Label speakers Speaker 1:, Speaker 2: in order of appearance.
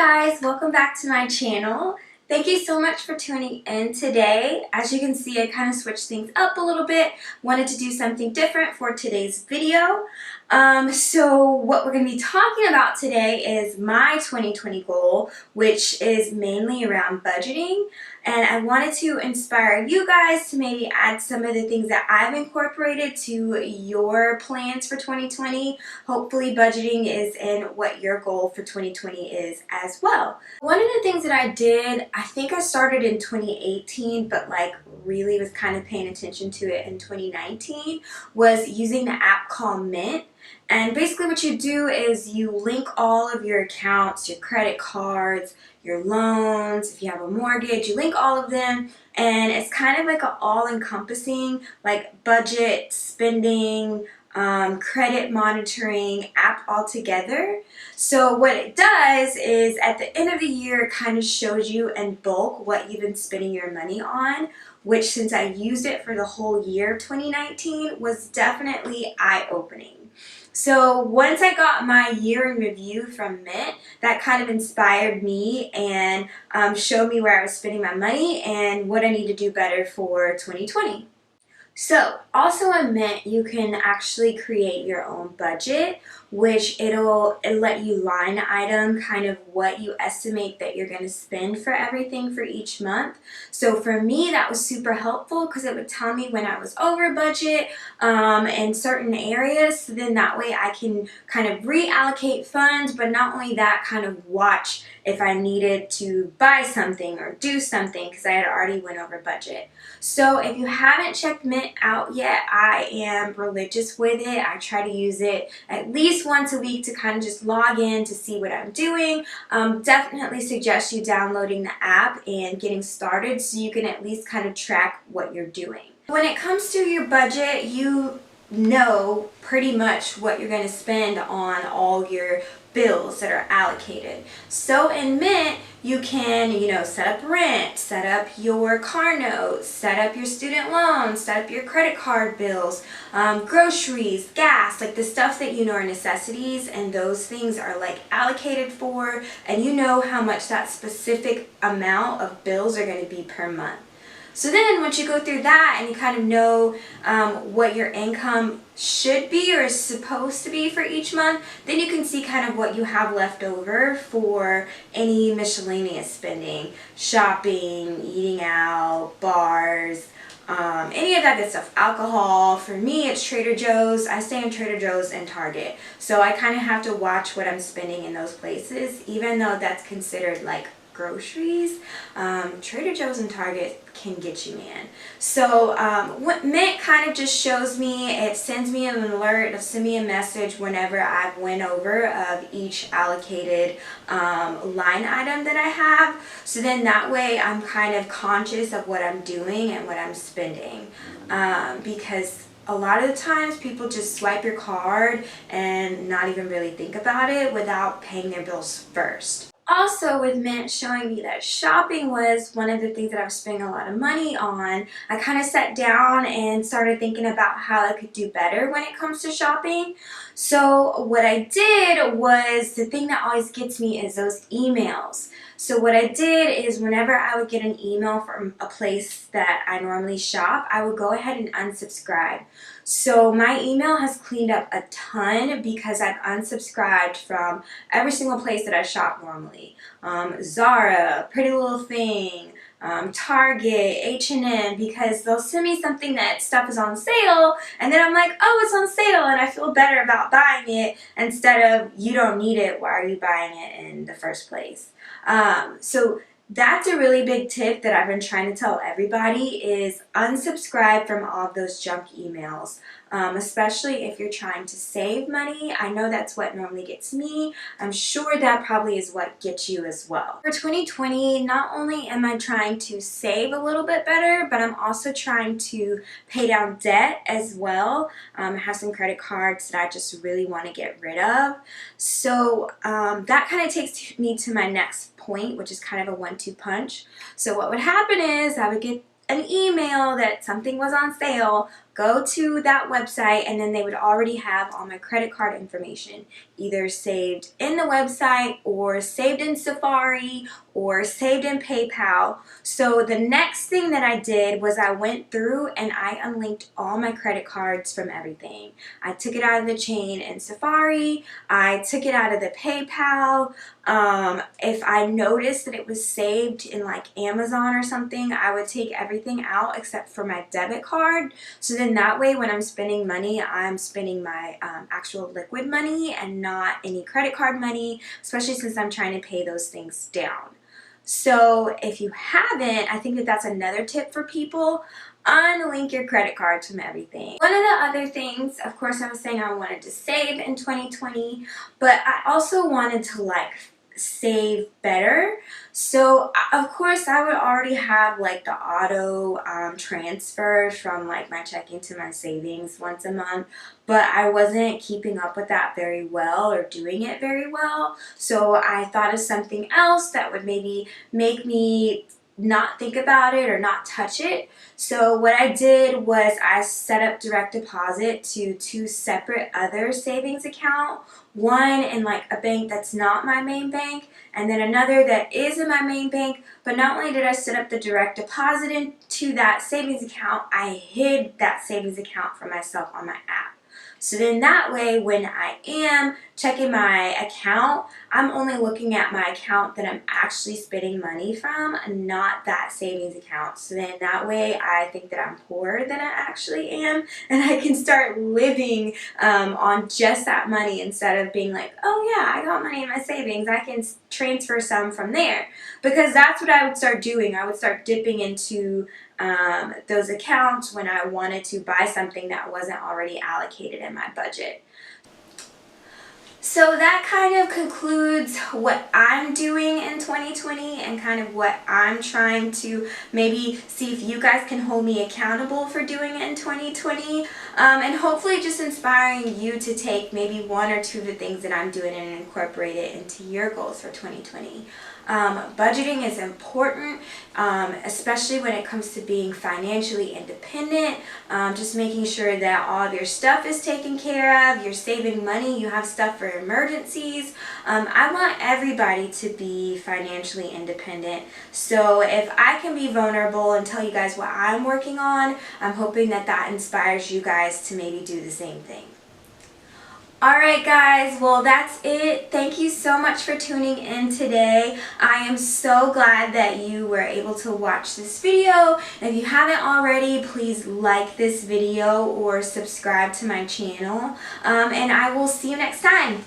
Speaker 1: guys, welcome back to my channel. Thank you so much for tuning in today. As you can see, I kind of switched things up a little bit. Wanted to do something different for today's video. So what we're going to be talking about today is my 2020 goal, which is mainly around budgeting. And I wanted to inspire you guys to maybe add some of the things that I've incorporated to your plans for 2020. Hopefully budgeting is in what your goal for 2020 is as well. One of the things that I did, I think I started in 2018, but really was kind of paying attention to it in 2019, was using the app called Mint. And basically what you do is you link all of your accounts, your credit cards, your loans, if you have a mortgage, you link all of them, and it's kind of like an all-encompassing budget, spending, credit monitoring app altogether. So what it does is at the end of the year it kind of shows you in bulk what you've been spending your money on, which since I used it for the whole year of 2019 was definitely eye-opening. So once I got my year in review from Mint, that kind of inspired me and showed me where I was spending my money and what I need to do better for 2020. So also on Mint, you can actually create your own budget, which it'll let you line item kind of what you estimate that you're going to spend for everything for each month. So for me, that was super helpful because it would tell me when I was over budget in certain areas. So then that way I can kind of reallocate funds, but not only that, kind of watch if I needed to buy something or do something because I had already went over budget. So if you haven't checked Mint out yet, I am religious with it. I try to use it at least once a week to kind of just log in to see what I'm doing. Definitely suggest you downloading the app and getting started so you can at least kind of track what you're doing. When it comes to your budget, you know pretty much what you're going to spend on all your bills that are allocated. So in Mint, you can, set up rent, set up your car notes, set up your student loans, set up your credit card bills, groceries, gas, the stuff that you know are necessities, and those things are allocated for, and you know how much that specific amount of bills are going to be per month. So then once you go through that and you kind of know what your income should be or is supposed to be for each month, then you can see kind of what you have left over for any miscellaneous spending, shopping, eating out, bars, any of that good stuff. Alcohol, for me it's Trader Joe's. I stay in Trader Joe's and Target. So I kind of have to watch what I'm spending in those places, even though that's considered groceries. Trader Joe's and Target can get you, man. So what Mint kind of just shows me, it sends me an alert, it'll send me a message whenever I've went over of each allocated line item that I have. So then that way I'm kind of conscious of what I'm doing and what I'm spending, because a lot of the times people just swipe your card and not even really think about it without paying their bills first. Also with Mint showing me that shopping was one of the things that I was spending a lot of money on, I kind of sat down and started thinking about how I could do better when it comes to shopping. So what I did was, the thing that always gets me is those emails. So what I did is whenever I would get an email from a place that I normally shop, I would go ahead and unsubscribe. So my email has cleaned up a ton because I've unsubscribed from every single place that I shop normally. Zara, Pretty Little Thing, Target, H&M, because they'll send me something that stuff is on sale and then I'm like, oh, it's on sale, and I feel better about buying it instead of, you don't need it, why are you buying it in the first place? So that's a really big tip that I've been trying to tell everybody, is unsubscribe from all of those junk emails, especially if you're trying to save money. I know that's what normally gets me. I'm sure that probably is what gets you as well. For 2020, not only am I trying to save a little bit better, but I'm also trying to pay down debt as well. I have some credit cards that I just really want to get rid of. So that kind of takes me to my next point, which is kind of a 1-2 punch. So what would happen is I would get an email that something was on sale, go to that website and then they would already have all my credit card information either saved in the website or saved in Safari or saved in PayPal. So the next thing that I did was I went through and I unlinked all my credit cards from everything. I took it out of the chain in Safari, I took it out of the PayPal. If I noticed that it was saved in like Amazon or something, I would take everything out except for my debit card. So then that way when I'm spending money, I'm spending my actual liquid money and not any credit card money, especially since I'm trying to pay those things down. So if you haven't, I think that that's another tip for people. Unlink your credit cards from everything. One of the other things, of course, I was saying I wanted to save in 2020, but I also wanted to like save better. So of course I would already have like the auto transfers from like my checking to my savings once a month, but I wasn't keeping up with that very well or doing it very well. So I thought of something else that would maybe make me not think about it or not touch it. So what I did was I set up direct deposit to 2 separate other savings accounts. One in like a bank that's not my main bank, and then another that is in my main bank. But not only did I set up the direct deposit into that savings account, I hid that savings account for myself on my app. So then that way when I am checking my account, I'm only looking at my account that I'm actually spending money from, not that savings account. So then that way I think that I'm poorer than I actually am, and I can start living on just that money instead of being like, oh yeah, I got money in my savings, I can transfer some from there. Because that's what I would start doing. I would start dipping into those accounts when I wanted to buy something that wasn't already allocated in my budget. So that kind of concludes what I'm doing in 2020 and kind of what I'm trying to maybe see if you guys can hold me accountable for doing in 2020, and hopefully just inspiring you to take maybe 1 or 2 of the things that I'm doing and incorporate it into your goals for 2020. Budgeting is important, especially when it comes to being financially independent, just making sure that all of your stuff is taken care of, you're saving money, you have stuff for emergencies. I want everybody to be financially independent, so if I can be vulnerable and tell you guys what I'm working on, I'm hoping that that inspires you guys to maybe do the same thing. Alright guys, well that's it. Thank you so much for tuning in today. I am so glad that you were able to watch this video. If you haven't already, please like this video or subscribe to my channel. And I will see you next time.